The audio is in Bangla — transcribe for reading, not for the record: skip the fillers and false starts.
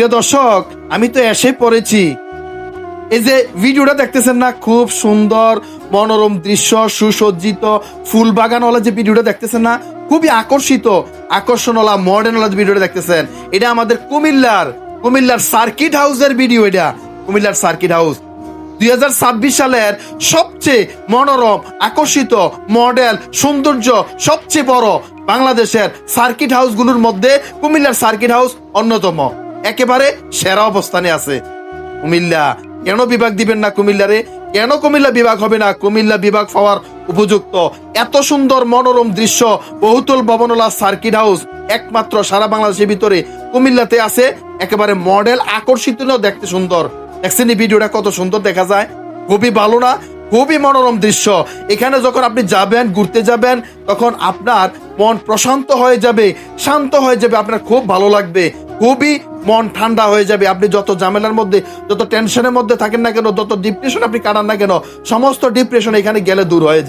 প্রিয় দর্শক, আমি তো এসে পড়েছি। এই যে ভিডিওটা দেখতেছেন না, খুব সুন্দর মনোরম দৃশ্য, সুসজ্জিত ফুল বাগানওয়ালা যে ভিডিওটা দেখতেছেন না, খুবই আকর্ষণওয়ালা মডার্নওয়ালা যে ভিডিওটা দেখতেছেন, এটা আমাদের কুমিল্লার সার্কিট হাউসের ভিডিও। এটা কুমিল্লার সার্কিট হাউস 2026 সালের সবচেয়ে মনোরম, আকর্ষিত, মডেল, সৌন্দর্য সবচেয়ে বড় বাংলাদেশের সার্কিট হাউসগুলোর মধ্যে কুমিল্লার সার্কিট হাউস অন্যতম। একেবারে সেরা অবস্থানে আছে কুমিল্লা। কেন বিভাগ দিবেন না কুমিল্লারে? কেন কুমিল্লা বিভাগ হবে না? কুমিল্লা বিভাগ পাওয়ার উপযুক্ত। এত সুন্দর মনোরম দৃশ্য, বহুতল ভবনওয়ালা সার্কিট হাউস একমাত্র সারা বাংলাদেশের ভিতরে কুমিল্লাতে আছে। একেবারে মডেল, আকর্ষিত, দেখতে সুন্দর। দেখছেন এই ভিডিওটা কত সুন্দর দেখা যায়? খুবই ভালো না? খুবই মনোরম দৃশ্য। এখানে যখন আপনি যাবেন, ঘুরতে যাবেন, তখন আপনার মন প্রশান্ত হয়ে যাবে, শান্ত হয়ে যাবে, আপনার খুব ভালো লাগবে, খুবই মন ঠান্ডা হয়ে যাবে। আপনি যত ঝামেলার মধ্যে, যত টেনশনের মধ্যে থাকেন না কেন, যত ডিপ্রেশন আপনি কাটান না কেন, সমস্ত ডিপ্রেশন এখানে গেলে দূর হয়ে যাবে।